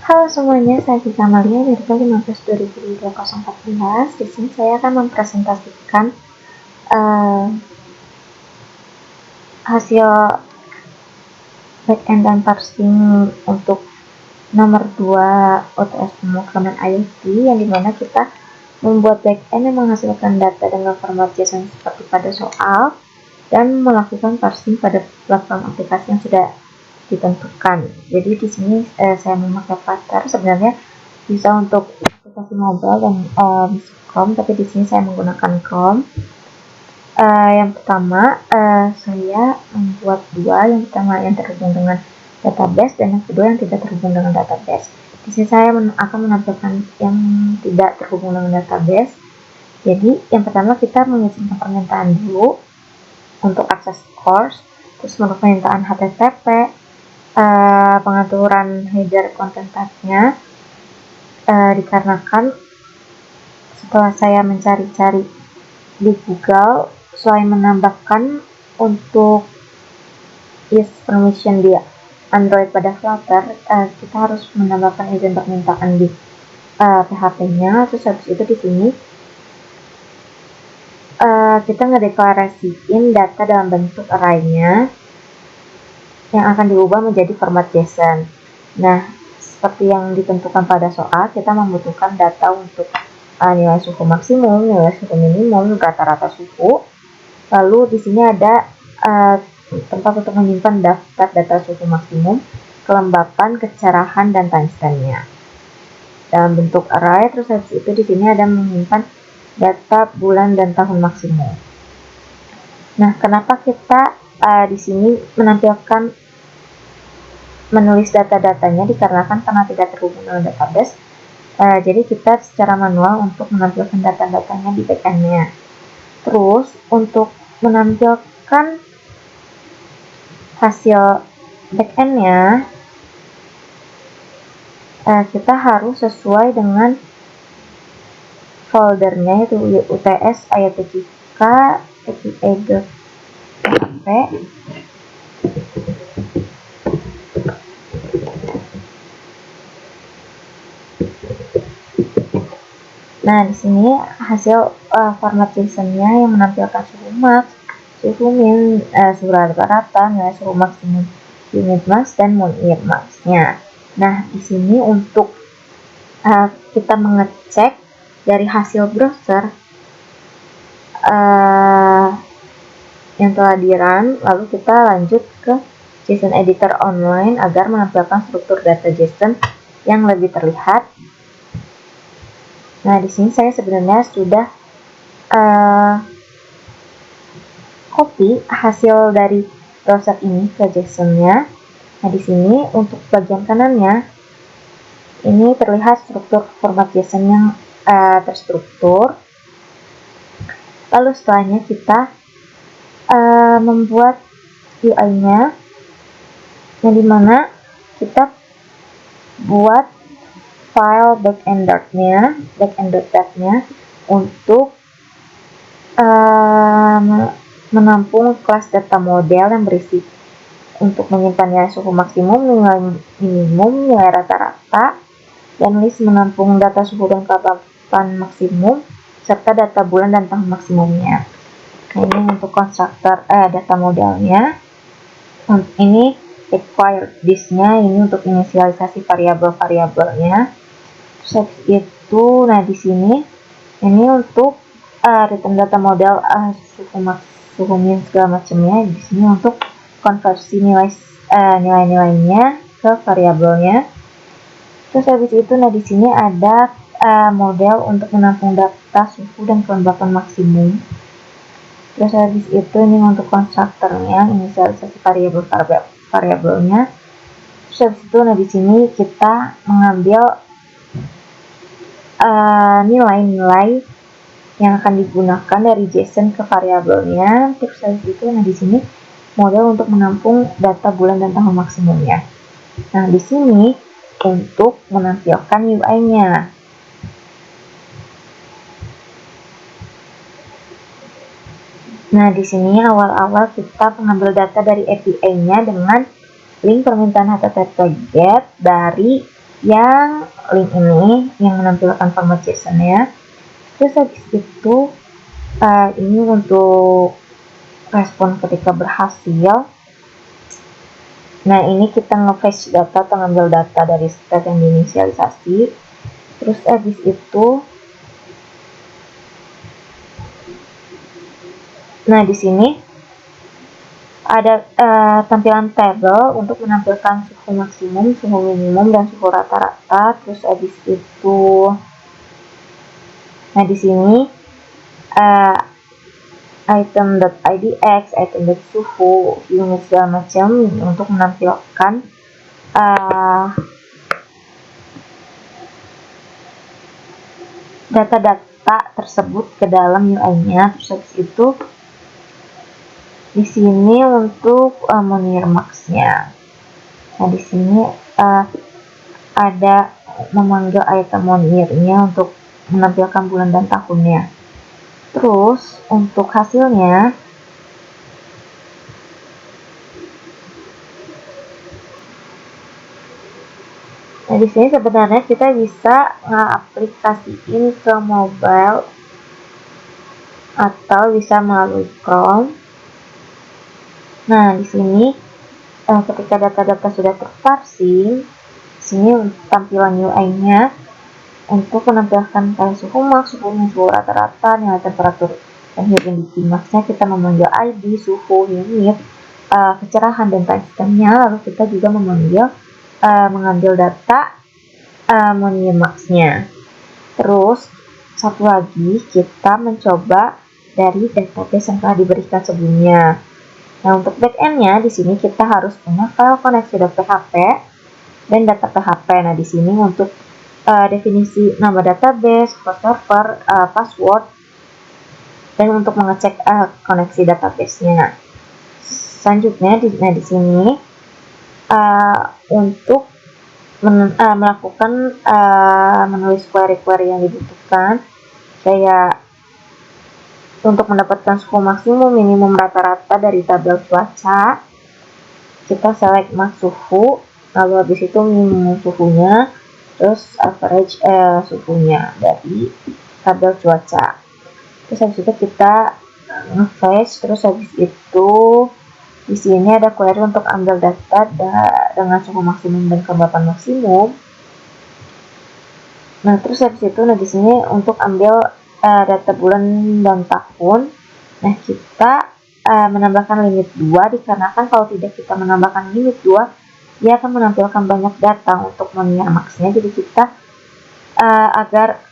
Halo semuanya, saya Gita Malia dari Bali 15/2014. Di sini saya akan mempresentasikan hasil backend dan parsing untuk nomor 2 UTS pemrograman IoT, yang dimana kita membuat backend yang menghasilkan data dengan format JSON seperti pada soal dan melakukan parsing pada platform aplikasi yang sudah ditentukan. Jadi di sini saya memakai Flutter. Sebenarnya bisa untuk aplikasi mobile dan Chrome, tapi di sini saya menggunakan Chrome. Yang pertama, saya membuat dua. Yang pertama yang terhubung dengan database dan yang kedua yang tidak terhubung dengan database. Di sini saya akan menampilkan yang tidak terhubung dengan database. Jadi yang pertama kita mengizinkan permintaan dulu untuk akses course, terus menurut permintaan HTTP, pengaturan header content type-nya, dikarenakan setelah saya mencari-cari di Google, selain menambahkan untuk use permission di Android pada Flutter, kita harus menambahkan izin permintaan di PHP-nya. Terus habis itu di sini kita ngedeklarasiin data dalam bentuk array-nya yang akan diubah menjadi format JSON. Nah, seperti yang ditentukan pada soal, kita membutuhkan data untuk nilai suhu maksimum, nilai suhu minimum, rata-rata suhu. Lalu di sini ada tempat untuk menyimpan daftar data suhu maksimum, kelembapan, kecerahan, dan timestamp-nya dalam bentuk array. Terus habis itu di sini ada menyimpan data bulan dan tahun maksimum. Nah, kenapa kita di sini menulis data-datanya, dikarenakan karena tidak terhubung dengan database. Jadi kita secara manual untuk menampilkan data-datanya di backend-nya. Terus untuk menampilkan hasil backend-nya, kita harus sesuai dengan foldernya, yaitu UTS IoTJK API.php. Nah, di sini hasil format JSON-nya yang menampilkan suhu max, suhu min, suhu rata-rata, nilai suhu maksimum unit max, dan unit max-nya. Nah, di sini untuk kita mengecek dari hasil browser yang telah di-run, lalu kita lanjut ke JSON editor online agar menampilkan struktur data JSON yang lebih terlihat. Nah, di sini saya sebenarnya sudah copy hasil dari browser ini ke JSON-nya. Nah, di sini untuk bagian kanannya ini terlihat struktur format JSON yang terstruktur. Lalu setelahnya kita membuat UI-nya, yang dimana kita buat file backend.tab-nya untuk menampung kelas data model yang berisi untuk menyimpan nilai suhu maksimum, nilai minimum, nilai rata-rata, dan list menampung data suhu dan kelembapan maksimum serta data bulan dan tahun maksimumnya. Nah, ini untuk konstruktor data modelnya. Ini required this-nya, ini untuk inisialisasi variabel-variabelnya. Terus itu, nah di sini ini untuk return data model suhu min segala macamnya. Di sini untuk konversi nilai-nilainya ke variabelnya. Terus habis itu, nah di sini ada model untuk menampung data suhu dan kelembapan maksimum. Terus habis itu ini untuk konstruktornya, inisialisasi variabelnya. Terus habis itu, nah di sini kita mengambil nilai-nilai yang akan digunakan dari JSON ke variabelnya. Terus habis itu, nah di sini model untuk menampung data bulan dan tahun maksimumnya. Nah, di sini untuk menampilkan UI-nya. Nah, di sini awal-awal kita mengambil data dari API-nya dengan link permintaan HTTP GET dari yang link ini yang menampilkan format JSON ya. Terus habis itu ini untuk respon ketika berhasil. Nah, ini kita nge-fetch data atau ngambil data dari state yang diinisialisasi. Terus habis itu, nah di sini ada tampilan tabel untuk menampilkan suhu maksimum, suhu minimum, dan suhu rata-rata. Terus habis itu, nah di sini item.idx, item.suhu, unit segala macam untuk menampilkan data-data tersebut ke dalam UI-nya. Terus habis itu di sini untuk monitor max-nya. Nah, di sini ada memanggil item monitor-nya untuk menampilkan bulan dan tahunnya. Terus untuk hasilnya, nah di sini sebenarnya kita bisa aplikasiin ke mobile atau bisa melalui Chrome. Nah, di sini ketika data-data sudah terparsing, sini tampilan UI-nya untuk menampilkan kayak suhu max, suhu min, suhu rata-rata, nilai temperatur, dan humidity max-nya kita memanggil ID, suhu, unit, kecerahan, dan timestamp-nya. Lalu kita juga mengambil data monitor max-nya. Terus satu lagi kita mencoba dari database yang telah diberikan sebelumnya. Nah, untuk backend-nya di sini kita harus punya file koneksi.php dan data PHP. Nah, di sini untuk definisi nama database, host server, password, dan untuk mengecek koneksi database-nya. Selanjutnya, di sini untuk melakukan menulis query-query yang dibutuhkan, kayak untuk mendapatkan suhu maksimum, minimum, rata-rata dari tabel cuaca, kita select max suhu, lalu habis itu minimum suhunya, terus average suhunya dari tabel cuaca. Terus habis itu kita nge-fetch, terus habis itu di sini ada query untuk ambil data dengan suhu maksimum dan kelembapan maksimum. Nah, terus habis itu di sini untuk ambil data bulan dan tahun. Nah, kita menambahkan limit 2 dikarenakan kalau tidak kita menambahkan limit 2, dia akan menampilkan banyak data untuk monitor max-nya. Jadi kita agar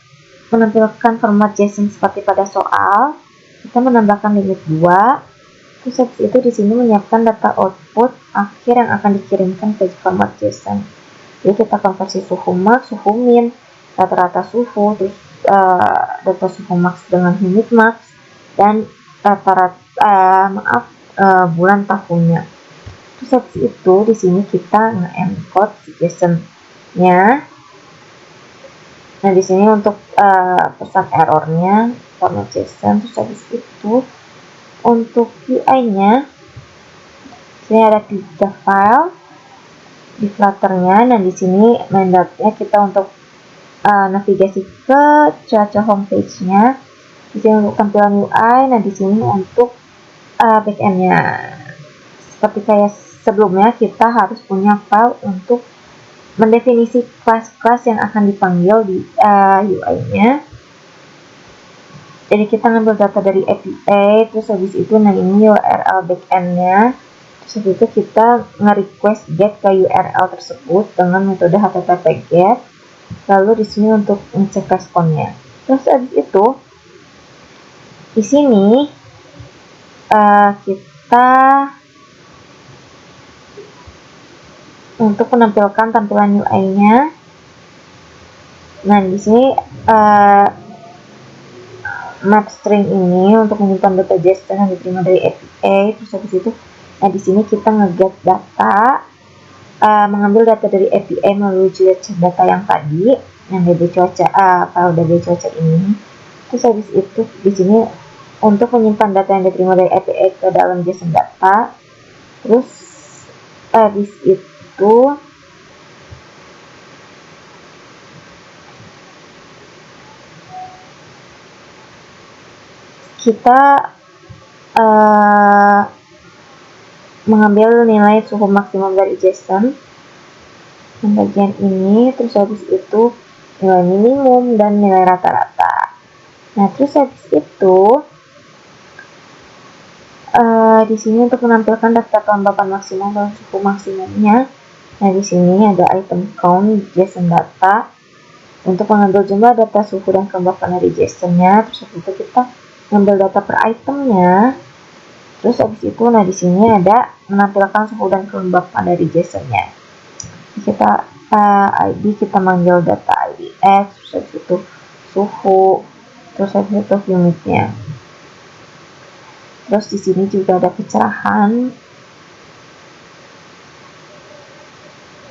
menampilkan format JSON seperti pada soal, kita menambahkan limit 2. Terus habis itu di sini menyiapkan data output akhir yang akan dikirimkan ke format JSON. Jadi kita konversi suhu max, suhu min, rata-rata suhu, terus data suhu max dengan unit max, dan bulan tahunnya. Terus habis itu di sini kita nge-encode JSON-nya. Nah, di sini untuk pesan errornya format JSON. Terus habis itu untuk UI-nya, sini ada 3 file di Flutter-nya. Nah, di sini mandatnya kita untuk navigasi ke cuaca homepage-nya. Di sini untuk tampilan UI. Nah, di sini untuk backend-nya. Seperti kayak sebelumnya, kita harus punya file untuk mendefinisi kelas-kelas yang akan dipanggil di UI-nya. Jadi kita ngambil data dari API, terus habis itu ini URL backend-nya. Terus habis itu kita nge-request get ke URL tersebut dengan metode HTTP get. Lalu di sini untuk ngecek responnya. Terus habis itu di sini kita untuk menampilkan tampilan UI-nya. Nah, di sini map string ini untuk menyimpan data JSON yang diterima dari API. Terus habis itu, nah di sini kita nge-get data, mengambil data dari API melalui data yang tadi, yang DB cuaca, file DB cuaca ini. Terus habis itu di sini untuk menyimpan data yang diterima dari API ke dalam JSON data. Terus habis itu kita mengambil nilai suhu maksimum dari JSON yang bagian ini, terus habis itu nilai minimum dan nilai rata-rata. Nah, terus habis itu di sini untuk menampilkan daftar kelembapan maksimum dan suhu maksimumnya. Nah, di sini ada item count JSON data untuk mengambil jumlah data suhu dan kelembapan dari JSON-nya. Terus habis itu kita mengambil data per itemnya. Terus habis itu, nah di sini ada menampilkan suhu dan kelembapan dari JSON-nya. Kita ID, kita manggil data ID X, terus habis itu suhu, terus habis itu unitnya. Terus di sini juga ada kecerahan,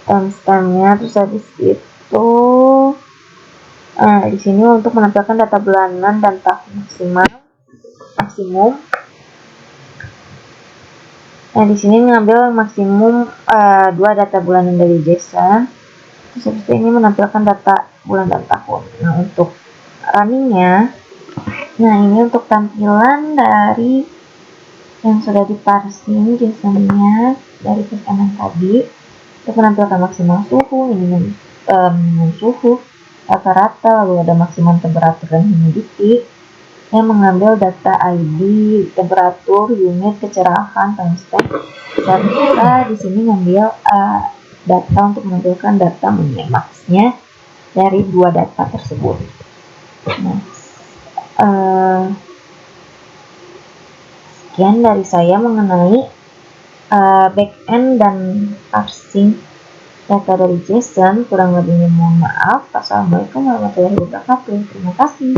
timestamp-nya, terus habis itu di sini untuk menampilkan data bulanan dan tahun maksimum. Nah, di sini mengambil maksimum 2 data bulanan dari JSON. Terus habis itu ini menampilkan data bulan dan tahun. Nah, untuk runningnya, nah ini untuk tampilan dari yang sudah diparsing JSON-nya dari pesanan tadi. Untuk menampilkan maksimal suhu, minimum suhu, rata-rata, lalu ada maksimum temperatur dan humidity. Yang mengambil data ID, temperatur, unit, kecerahan, timestamp, serta di sini ngambil data untuk menampilkan data minimaxnya dari 2 data tersebut. Nah, sekian dari saya mengenai backend dan parsing data dari JSON. Kurang lebihnya mohon maaf. Wassalamualaikum warahmatullahi wabarakatuh. Terima kasih.